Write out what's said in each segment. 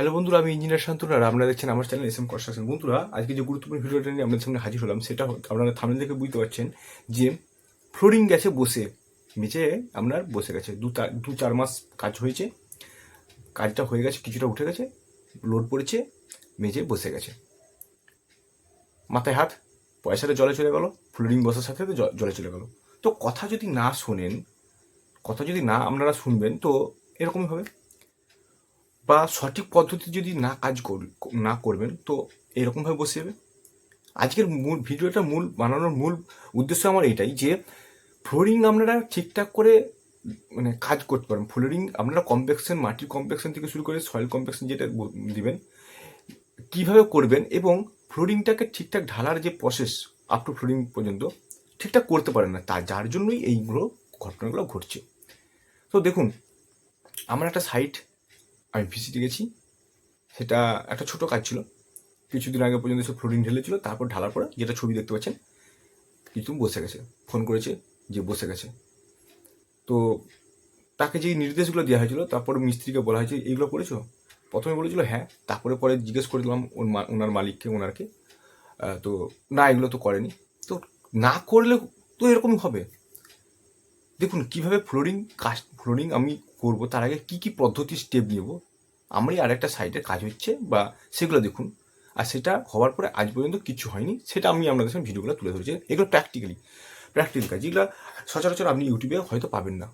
Hello বন্ধুরা, আমি engineer Shantanu আর আপনারা দেখছেন আমার চ্যানেল এস এম কনস্ট্রাকশন। বন্ধুরা, আজকে যে গুরুত্বপূর্ণ ভিডিওটা নিয়ে আপনাদের সামনে হাজির হলাম সেটা আপনারা থাম্বনেল দেখে বুঝতে পারছেন যে ফ্লোরিং গেছে বসে, নিচে আপনার বসে গেছে। দু চার মাস কাজ হয়েছে, কাজটা হয়ে গেছে, কিছুটা উঠে গেছে, লোড পড়েছে, মেঝে বসে গেছে, মাথায় হাত, পয়সাটা জলে চলে গেল, ফ্লোরিং বসার সাথে সাথে জলে চলে গেল। তো কথা যদি না শোনেন, কথা যদি না আপনারা শুনবেন তো এরকমই হবে, বা সঠিক পদ্ধতি যদি না করবেন তো এরকমভাবে বসে যাবে। আজকের মূল বানানোর মূল উদ্দেশ্য আমার এটাই যে ফ্লোরিং আপনারা ঠিকঠাক করে মানে কাজ করতে পারেন। ফ্লোরিং আপনারা কমপ্লেক্সন, মাটির কমপ্লেক্সন থেকে শুরু করে সয়েল কমপ্লেক্সন যেটা দিবেন, কীভাবে করবেন, এবং ফ্লোরিংটাকে ঠিকঠাক ঢালার যে প্রসেস আপ টু ফ্লোরিং পর্যন্ত ঠিকঠাক করতে পারেন না, যার জন্যই এইগুলো ঘটনাগুলো ঘটছে। তো দেখুন, আমার একটা সাইট আমি ভিজিটে গেছি, সেটা একটা ছোটো কাজ ছিল। কিছুদিন আগে পর্যন্ত সে ফ্লোরিং ঢেলেছিল, তারপর ঢালার পরে যেটা ছবি দেখতে পাচ্ছেন, কিছু বসে গেছে, ফোন করেছে যে বসে গেছে। তো তাকে যে নির্দেশগুলো দেওয়া হয়েছিল, তারপরে মিস্ত্রিকে বলা হয়েছে এইগুলো করেছো? প্রথমে বলেছিল হ্যাঁ, তারপরে পরে জিজ্ঞেস করে দিলাম ওনার মালিককে, ওনারকে, তো না, এগুলো তো করেনি। তো না করলে তো এরকমই হবে। দেখুন কীভাবে ফ্লোরিং আমি করব, তার আগে কী কী পদ্ধতি স্টেপ নেব। আমারই আরেকটা সাইডের কাজ হচ্ছে, বা সেগুলো দেখুন। আর সেটা হওয়ার পরে আজ পর্যন্ত কিছু হয়নি, সেটা আমি আপনাদের সামনে ভিডিওগুলো তুলে ধরেছি। এগুলো প্র্যাকটিক্যাল কাজ, যেগুলো সচরাচর আপনি ইউটিউবে হয়তো পাবেন না।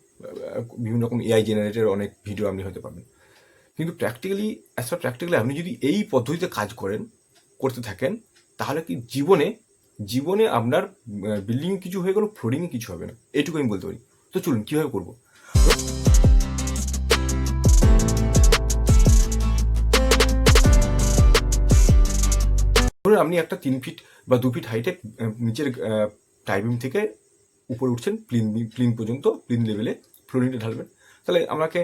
বিভিন্ন রকম এআই জেনারেটের অনেক ভিডিও আপনি হয়তো পাবেন, কিন্তু প্র্যাকটিক্যালি আপনি যদি এই পদ্ধতিতে কাজ করতে থাকেন, তাহলে কি জীবনে আপনার বিল্ডিংয়ে কিছু হয়ে গেল, ফ্লোরিংয়ে কিছু হবে না, এটুকু আমি বলতে পারি। তো চলুন কীভাবে করবো। ধরুন আপনি একটা 3 ফিট বা 2 ফিট হাইটে নিচের টাইবিম থেকে উপরে উঠছেন, প্লিন পর্যন্ত, প্লিন লেভেলে ফ্লোরিংটা ঢালবেন। তাহলে আমাকে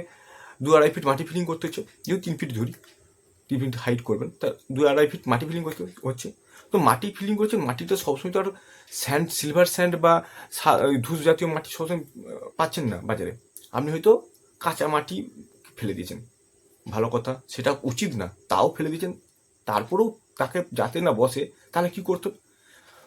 2-2.5 ফিট মাটি ফিলিং করতে হচ্ছে। যেহেতু 3 ফিট ধরি, 3 ফিট হাইট করবেন, তা 2-2.5 ফিট মাটি ফিলিং করতে হচ্ছে। তো মাটি ফিলিং করছেন, মাটিটা সবসময় তো আর সিলভার স্যান্ড বা ধূস জাতীয় মাটি সবসময় পাচ্ছেন না বাজারে। আপনি হয়তো কাঁচা মাটি ফেলে দিয়েছেন, ভালো কথা, সেটা উচিত না, তাও ফেলে দিয়েছেন। তারপরেও তাকে যাতে না বসে, তাহলে কি করতে হবে?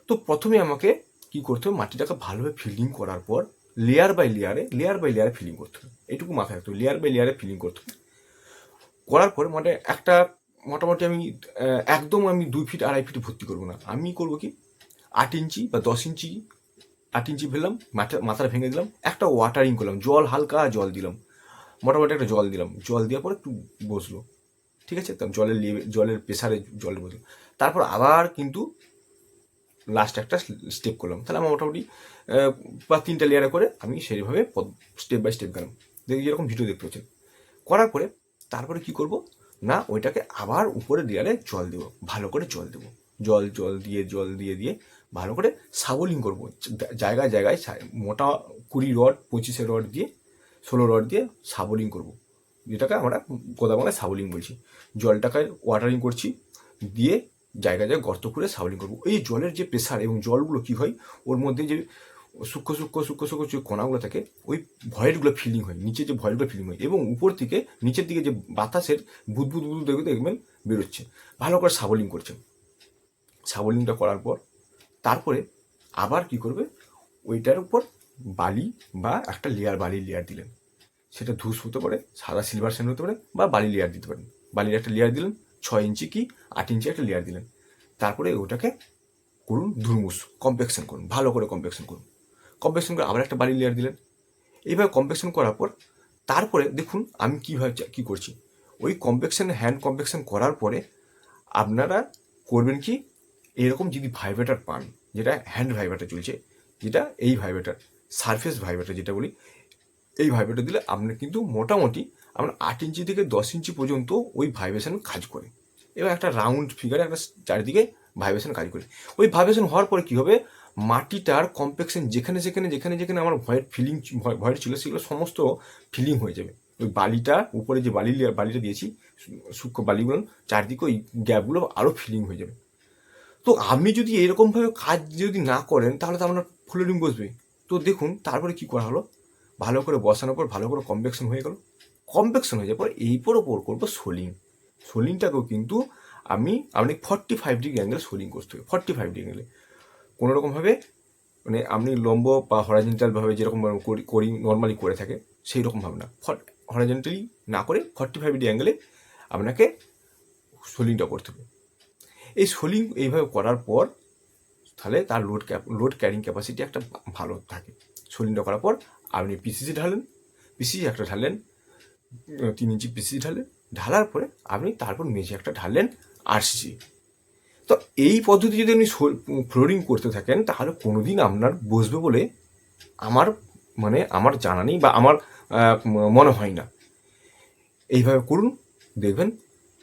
তো প্রথমে আমাকে কি করতে হবে, মাটিটাকে ভালোভাবে ফিলিং করার পর লেয়ার বাই লেয়ারে ফিলিং করতে হবে। এইটুকু মাথায় রাখতে হবে, লেয়ার বাই লেয়ারে ফিলিং করতে হবে। করার পরে মানে একটা মোটামুটি আমি একদম 2 ফিট 2.5 ফিট ভর্তি করবো না। আমি করবো কি, 8 ইঞ্চি বা 10 ইঞ্চি, 8 ইঞ্চি ফেললাম, মাথাটা ভেঙে দিলাম, একটা ওয়াটারিং করলাম, হালকা জল দিলাম, মোটামুটি একটা জল দিলাম, জল দেওয়ার পরে একটু বসলো, ঠিক আছে, জলের প্রেসারে জলে বসলো। তারপর আবার কিন্তু লাস্ট একটা স্টেপ করলাম। তাহলে আমার মোটামুটি বা 3টা লেয়ারে করে আমি সেইভাবে স্টেপ বাই স্টেপ গেলাম, দেখি যেরকম ভিডিও দেখতে পাচ্ছেন। করার পরে তারপরে কি করব না, ওইটাকে আবার উপরে লেয়ারে জল দেবো, ভালো করে জল দেবো, জল দিয়ে ভালো করে সাবলিং করবো। জায়গায় মোটা 20 রড, 25 রড দিয়ে, 16 রড দিয়ে সাবলিং করবো, যেটাকে আমরা গোদা বাংলায় সাবলিং বলছি। জলটাকে ওয়াটারিং করছি, দিয়ে জায়গায় গর্ত করে সাবলিং করবো। এই জলের যে প্রেসার এবং জলগুলো কি হয়, ওর মধ্যে যে সূক্ষ্ম যে কণাগুলো থাকে, ওই ভয়েডগুলো ফিলিং হয়, নিচে যে ভয়েডগুলো ফিলিং হয়, এবং উপর থেকে নিচের দিকে যে বাতাসের বুদবুদ দেখবেন বেরোচ্ছে। ভালো করে সাবলিং করছে। সাবলিংটা করার পর তারপরে আবার কি করবে, ওইটার উপর বালি বা একটা বালির লেয়ার দিলেন। সেটা ধূস হতে পারে, সাদা সিলভার স্যান্ড হতে পারে, বা বালি লেয়ার দিতে পারেন। বালির একটা লেয়ার দিলেন, 6 ইঞ্চি কি 8 ইঞ্চি একটা লেয়ার দিলেন। তারপরে ওটাকে করুন ধুরমুস, কমপ্লেকশন করুন, ভালো করে কমপ্লেকশন করুন। কমপ্লেকশন করে আবার একটা বালি লেয়ার দিলেন। এইভাবে কমপ্লেকশন করার পর তারপরে দেখুন আমি কী করছি। ওই হ্যান্ড কমপ্লেকশন করার পরে আপনারা করবেন কি, এরকম যদি ভাইব্রেটার পান, যেটা হ্যান্ড ভাইব্রেটার চলছে, যেটা এই ভাইব্রেটার, সারফেস ভাইব্রেটার যেটা বলি, এই ভাইব্রেটার দিলে আপনার কিন্তু মোটামুটি আপনার 8 ইঞ্চি থেকে 10 ইঞ্চি পর্যন্ত ওই ভাইব্রেশন কাজ করে। এবার একটা রাউন্ড ফিগারে একটা চারিদিকে ভাইব্রেশন কাজ করে। ওই ভাইব্রেশন হওয়ার পরে কী হবে, মাটিটার কমপ্লেকশন যেখানে আমার ভয়েড ছিল, সেগুলো সমস্ত ফিলিং হয়ে যাবে। ওই বালিটা উপরে যে বালিটা দিয়েছি, সূক্ষ্ম বালিগুলো, চারদিকে ওই গ্যাপগুলো আরও ফিলিং হয়ে যাবে। তো আপনি যদি এরকমভাবে কাজ যদি না করেন, তাহলে তো আপনার ফ্লোরিং বসবে। তো দেখুন তারপরে কি করা হলো, ভালো করে বসানোর পর ভালো করে কমপ্লেকশন হয়ে গেল। কমপ্লেকশন হয়ে যাওয়ার পর ওপর করবো সোলিং। সোলিংটাকেও কিন্তু আপনি 45 ডিগ্রি অ্যাঙ্গেল সোলিং করতে হবে। 45 ডিগ্রি অ্যাঙ্গেলে কোনোরকমভাবে মানে আপনি লম্ব বা হরাইজন্টালভাবে যেরকম করি নর্মালি করে থাকে সেই রকমভাবে না, হরাইজন্টালি না করে 45 ডিগ্রি অ্যাঙ্গেলে আপনাকে সোলিংটা করতে হবে। এই সোলিং এইভাবে করার পর তাহলে তার লোড ক্যারিং ক্যাপাসিটি একটা ভালো থাকে। সোলিংটা করার পর আপনি পিসিসি ঢালেন, পিসিসি একটা ঢালেন, 3 ইঞ্চি পিসিসি ঢালেন, ঢালার পরে আপনি তারপর মেঝে একটা ঢাললেন আরসিসি। তো এই পদ্ধতি যদি আপনি ফ্লোরিং করতে থাকেন তাহলে কোনোদিন আপনার বসবে বলে আমার জানা নেই বা আমার মনে হয় না। এইভাবে করুন, দেখবেন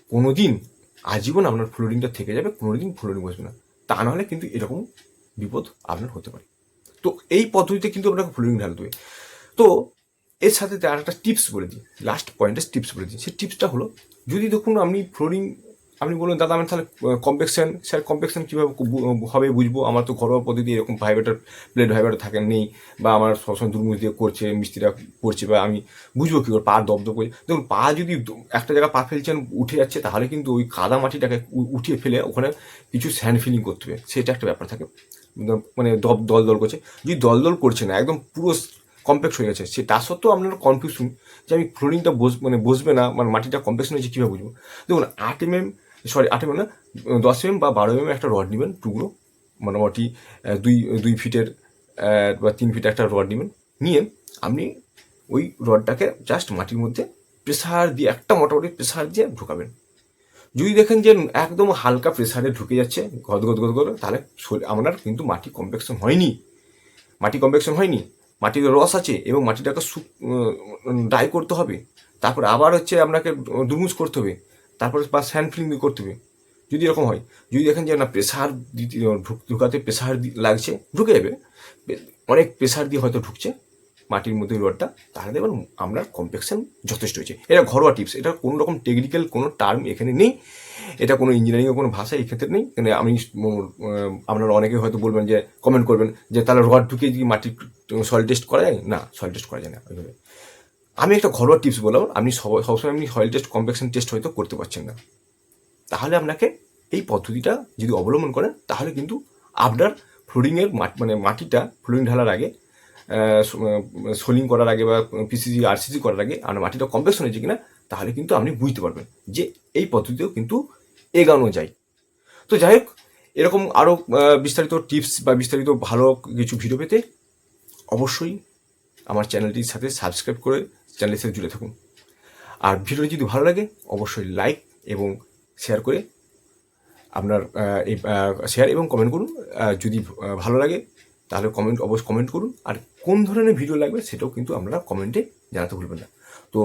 কোনোদিন আজীবন আপনার ফ্লোরিংটা থেকে যাবে, কোনোদিন ফ্লোরিং বসবে না। তা নাহলে কিন্তু এরকম বিপদ আপনার হতে পারে। তো এই পদ্ধতিতে কিন্তু আপনাকে ফ্লোরিং ঢালতে হবে। তো এর সাথে আর একটা টিপস বলে দিই, লাস্ট পয়েন্টে টিপস বলে দিই। সেই টিপসটা হলো, যদি দেখুন আপনি ফ্লোরিং আপনি বলুন দাদা আমি তাহলে কমপ্লেকশন, স্যার কমপ্লেকশন কীভাবে হবে বুঝবো, আমার তো ঘরোয়া পদ্ধতি এরকম ভাইব্রেটার প্লেট ভাইব্রেটার থাকে নেই, বা আমার সবসময় দুর্মুখ দিয়ে করছে মিস্ত্রিরা করছে, বা আমি বুঝবো কী করে পা দবদব করে। দেখুন পা যদি একটা জায়গায় পা ফেলছেন উঠে যাচ্ছে, তাহলে কিন্তু ওই কাদা মাটিটাকে উঠিয়ে ফেলে ওখানে কিছু স্যান্ড ফিলিং করতে হবে, সেটা একটা ব্যাপার থাকে। মানে দল দল করছে, যদি দল দল করছে না, একদম পুরো কমপ্লেক্স হয়ে গেছে, সে তা সত্ত্বেও আপনার কনফিউশন যে আমি ফ্লোরিংটা বসবে না, মানে মাটিটা কমপ্লেক্স হয়েছে কীভাবে বুঝবো। দেখুন 8 mm না 10 mm বা 12 mm একটা রড নেবেন, টুকরো মোটামুটি 2 ফিটের বা 3 ফিট একটা রড নেবেন, নিয়ে আপনি ওই রডটাকে জাস্ট মাটির মধ্যে প্রেসার দিয়ে মোটামুটি প্রেসার দিয়ে ঢোকাবেন। যদি দেখেন যে একদম হালকা প্রেসারে ঢুকে যাচ্ছে গদগদ গদগদ, তাহলে আপনার কিন্তু মাটি কমপ্লেকশন হয়নি, মাটিতে রস আছে এবং মাটিটাকে ড্রাই করতে হবে, তারপর আবার আপনাকে দুর্মুজ করতে হবে, তারপরে বা স্যান্ড ফিলিং করতে হবে। যদি এরকম হয়, যদি দেখেন যে না প্রেসার ঢুকাতে প্রেসার লাগছে, ঢুকে যাবে, অনেক প্রেসার দিয়ে হয়তো ঢুকছে মাটির মধ্যে রডটা, তাহলে দেখবেন আপনার কমপ্লেকশন যথেষ্ট হয়েছে। এটা ঘরোয়া টিপস, এটা কোনো রকম টেকনিক্যাল কোনো টার্ম এখানে নেই, এটা কোনো ইঞ্জিনিয়ারিংয়ের কোনো ভাষা এই ক্ষেত্রে নেই। মানে আপনারা অনেকে হয়তো বলবেন যে কমেন্ট করবেন যে তাহলে রড ঢুকে যদি মাটির সয়েল টেস্ট করা যায়, না সয়েল টেস্ট করা যায় না ওইভাবে। আমি একটা ঘরোয়া টিপস বললাম, আপনি সবসময় আপনি সয়েল টেস্ট কমপ্লেকশন টেস্ট হয়তো করতে পারছেন না, তাহলে আপনাকে এই পদ্ধতিটা যদি অবলম্বন করেন তাহলে কিন্তু আপনার ফ্লোরিংয়ের মাটিটা ফ্লোরিং ঢালার আগে, সোলিং করার আগে বা পিসিসি আরসিসি করার আগে আপনার মাটিটা কমপ্লেক্স হয়েছে কিনা, তাহলে কিন্তু আপনি বুঝতে পারবেন যে এই পদ্ধতিতেও কিন্তু এগানো যায়। তো যাই হোক, এরকম আরও বিস্তারিত টিপস বা বিস্তারিত ভালো কিছু ভিডিও পেতে অবশ্যই আমার চ্যানেলটির সাথে সাবস্ক্রাইব করে চ্যানেলের সাথে জুড়ে থাকুন। আর ভিডিওটি যদি ভালো লাগে অবশ্যই লাইক এবং শেয়ার করে আপনার এই শেয়ার এবং কমেন্ট করুন। যদি ভালো লাগে তাহলে অবশ্যই কমেন্ট করুন, আর কোন ধরনের ভিডিও লাগবে সেটাও কিন্তু আপনারা কমেন্টে জানাতে ভুলবেন না। তো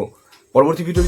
পরবর্তী ভিডিও